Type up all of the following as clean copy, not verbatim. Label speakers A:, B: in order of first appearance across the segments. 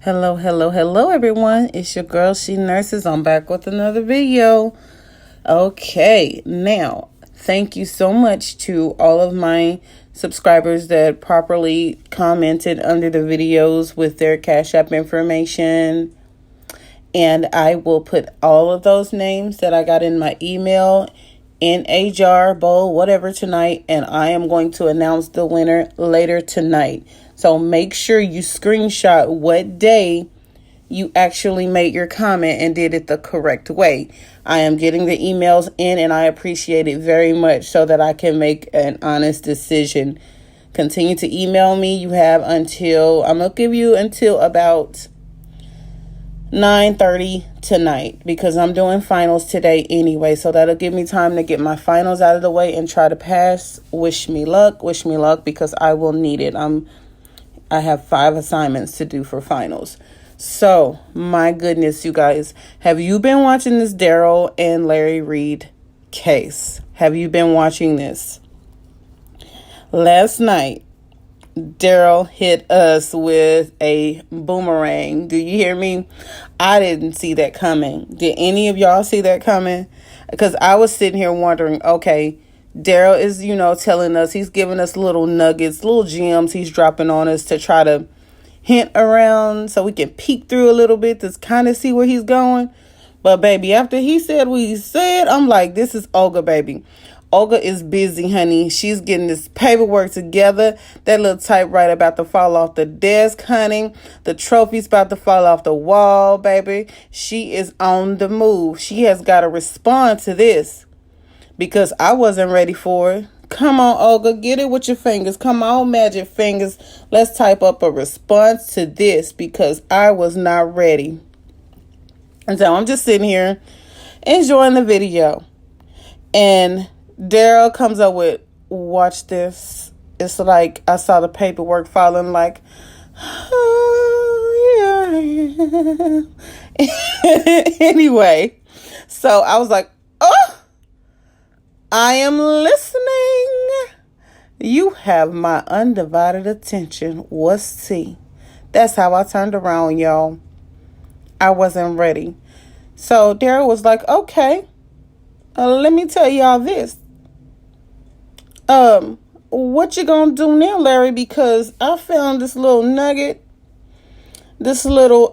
A: Hello, hello, hello, everyone. It's your girl, She Nurses. I'm back with another video. Okay, now, thank you so much to all of my subscribers that properly commented under the videos with their Cash App information. And I will put all of those names that I got in my email in a jar, bowl, whatever tonight. And I am going to announce the winner later tonight. So make sure you screenshot what day you actually made your comment and did it the correct way. I am getting the emails in and I appreciate it very much so that I can make an honest decision. Continue to email me. You have until, I'm going to give you until about 9:30 tonight because I'm doing finals today anyway. So that'll give me time to get my finals out of the way and try to pass. Wish me luck because I will need it. I have 5 assignments to do for finals. So, my goodness, you guys, have you been watching this Darryl and Larry Reid case? Have you been watching this? Last night, Darryl hit us with a boomerang. Do you hear me? I didn't see that coming. Did any of y'all see that coming? Because I was sitting here wondering, okay, Darryl is, telling us, he's giving us little nuggets, little gems he's dropping on us to try to hint around so we can peek through a little bit to kind of see where he's going. But baby, after he said what he said, I'm like, this is Olga, baby. Olga is busy, honey. She's getting this paperwork together. That little typewriter about to fall off the desk, honey. The trophy's about to fall off the wall, baby. She is on the move. She has got to respond to this because I wasn't ready for it. Come on, Olga, get it with your fingers. Come on, magic fingers. Let's type up a response to this because I was not ready. And so I'm just sitting here enjoying the video. And Darryl comes up with, watch this. It's like I saw the paperwork falling like, oh, yeah. Anyway, so I was like, oh, I am listening. You have my undivided attention. What's tea? That's how I turned around, y'all. I wasn't ready. So Darryl was like, okay, let me tell y'all this. What you gonna do now, Larry? Because I found this little nugget, this little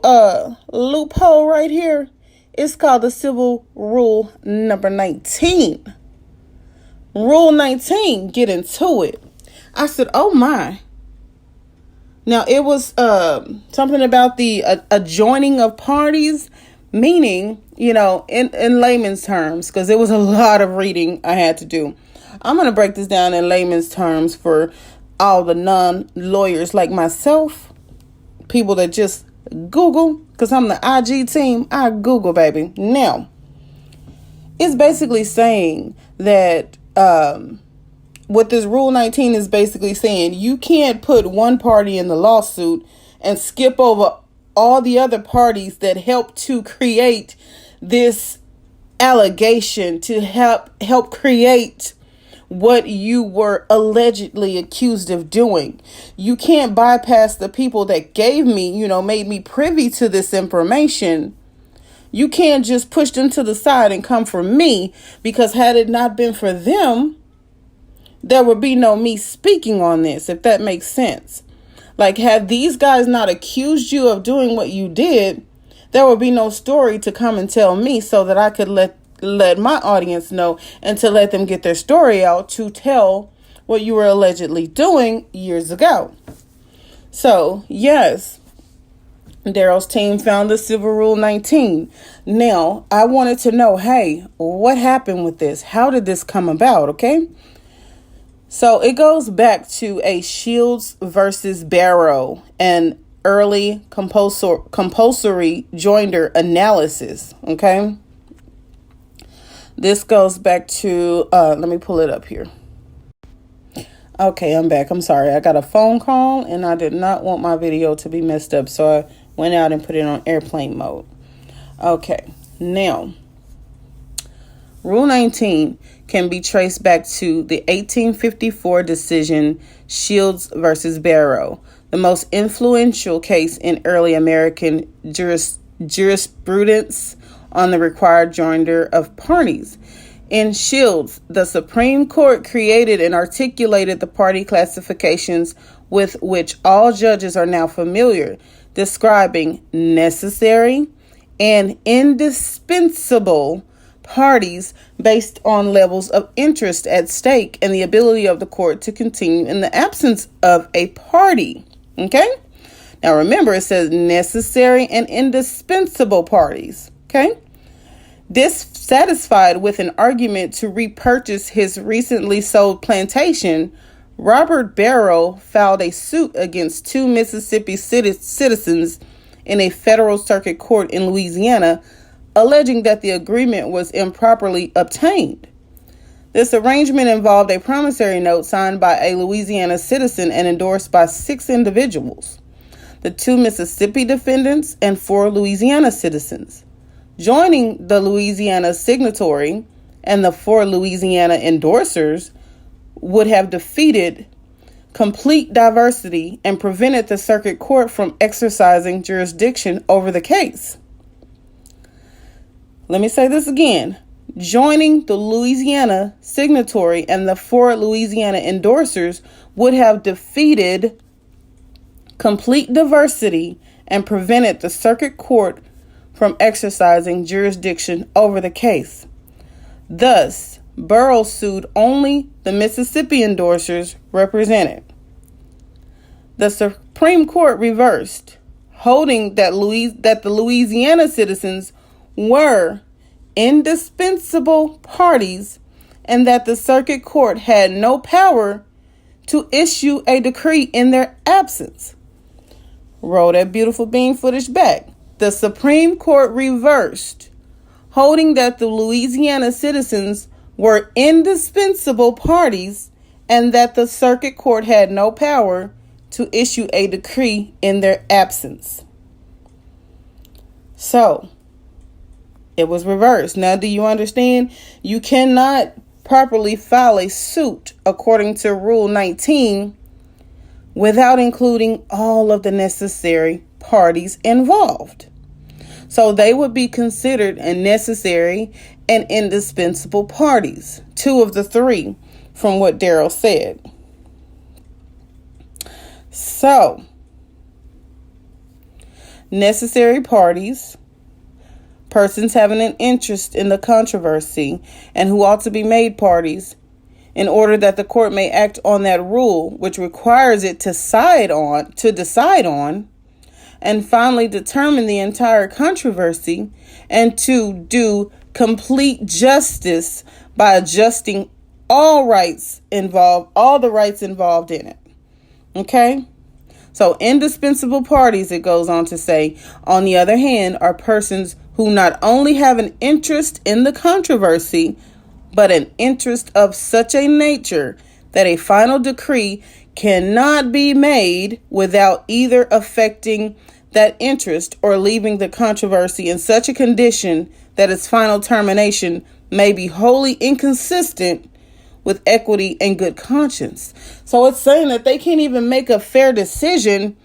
A: loophole right here. It's called the Civil Rule number 19. Rule 19, get into it. I said, oh my. Now, it was something about the adjoining of parties, meaning, in layman's terms, because there was a lot of reading I had to do. I'm going to break this down in layman's terms for all the non-lawyers like myself, people that just Google, because I'm the IG team. I Google, baby. Now, it's basically saying that what this Rule 19 is basically saying, you can't put one party in the lawsuit and skip over all the other parties that helped to create this allegation, to help create what you were allegedly accused of doing. You can't bypass the people that gave me, made me privy to this information. You can't just push them to the side and come for me, because had it not been for them, there would be no me speaking on this, if that makes sense. Like, had these guys not accused you of doing what you did, there would be no story to come and tell me so that I could let my audience know and to let them get their story out to tell what you were allegedly doing years ago. So, yes, Darryl's team found the Civil Rule 19. Now, I wanted to know, hey, what happened with this? How did this come about, okay? So, it goes back to a Shields versus Barrow and early compulsory joinder analysis, okay? This goes back to, let me pull it up here. Okay, I'm back. I'm sorry. I got a phone call and I did not want my video to be messed up. So I went out and put it on airplane mode. Okay, now, Rule 19 can be traced back to the 1854 decision Shields versus Barrow. the most influential case in early American jurisprudence on the required joinder of parties. In Shields, the Supreme Court created and articulated the party classifications with which all judges are now familiar, describing necessary and indispensable parties based on levels of interest at stake and the ability of the court to continue in the absence of a party. Okay? Now remember, it says necessary and indispensable parties. Okay? Dissatisfied with an argument to repurchase his recently sold plantation, Robert Barrow filed a suit against two Mississippi citizens in a federal circuit court in Louisiana, alleging that the agreement was improperly obtained. This arrangement involved a promissory note signed by a Louisiana citizen and endorsed by 6 individuals, the 2 Mississippi defendants and 4 Louisiana citizens. Joining the Louisiana signatory and the 4 Louisiana endorsers would have defeated complete diversity and prevented the circuit court from exercising jurisdiction over the case. Let me say this again. Joining the Louisiana signatory and the 4 Louisiana endorsers would have defeated complete diversity and prevented the circuit court from exercising jurisdiction over the case. Thus, Barrow sued only the Mississippi endorsers represented. The Supreme Court reversed, holding that the Louisiana citizens were indispensable parties and that the circuit court had no power to issue a decree in their absence. Roll that beautiful bean footage back. The Supreme Court reversed, holding that the Louisiana citizens were indispensable parties and that the circuit court had no power to issue a decree in their absence. So, it was reversed. Now, do you understand? You cannot properly file a suit according to Rule 19 without including all of the necessary parties involved. So they would be considered a necessary and indispensable parties. 2 of the 3 from what Darryl said. So, necessary parties, persons having an interest in the controversy and who ought to be made parties in order that the court may act on that rule which requires it to decide on, and finally determine the entire controversy and to do complete justice by adjusting all the rights involved in it. Okay? So indispensable parties, it goes on to say, on the other hand, are persons who not only have an interest in the controversy, but an interest of such a nature that a final decree cannot be made without either affecting that interest or leaving the controversy in such a condition that its final termination may be wholly inconsistent with equity and good conscience. So it's saying that they can't even make a fair decision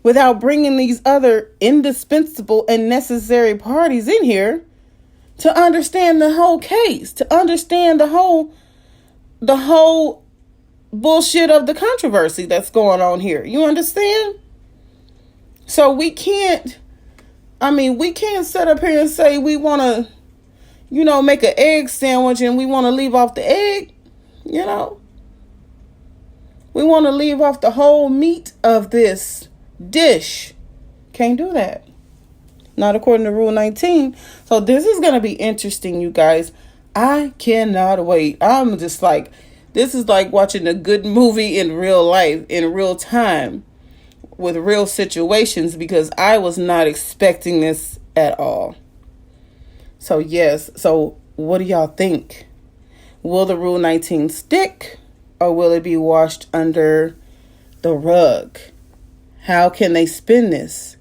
A: without bringing these other indispensable and necessary parties in here to understand the whole case, to understand the whole bullshit of the controversy that's going on here. You understand? So we can't sit up here and say we want to, make an egg sandwich and we want to leave off the egg, We want to leave off the whole meat of this dish. Can't do that. Not according to Rule 19. So this is going to be interesting, you guys. I cannot wait. I'm just like, this is like watching a good movie in real life, in real time, with real situations, because I was not expecting this at all. So yes. So what do y'all think? Will the Rule 19 stick, or will it be washed under the rug? How can they spin this?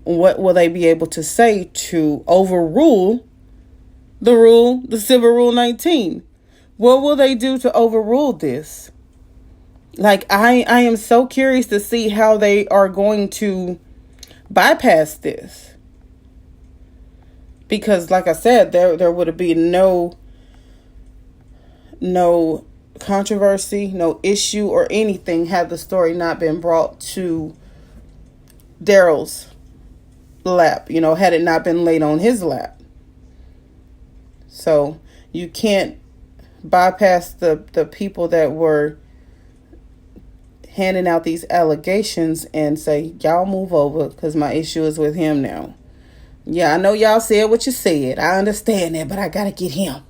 A: What will they be able to say to overrule the Civil Rule 19? What will they do to overrule this? Like, I am so curious to see how they are going to bypass this. Because, like I said, there would have been no controversy, no issue or anything had the story not been brought to Darryl's lap, had it not been laid on his lap. So you can't bypass the people that were handing out these allegations and say, y'all move over because my issue is with him now. Yeah, I know y'all said what you said. I understand that, but I got to get him.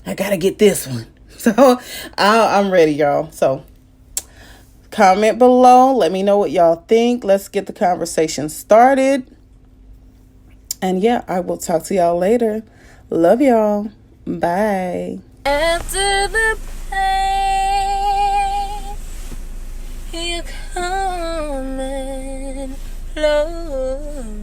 A: I got to get this one. So I'm ready, y'all. So comment below. Let me know what y'all think. Let's get the conversation started. And yeah, I will talk to y'all later. Love y'all. Bye.
B: After the pain, you come and flow.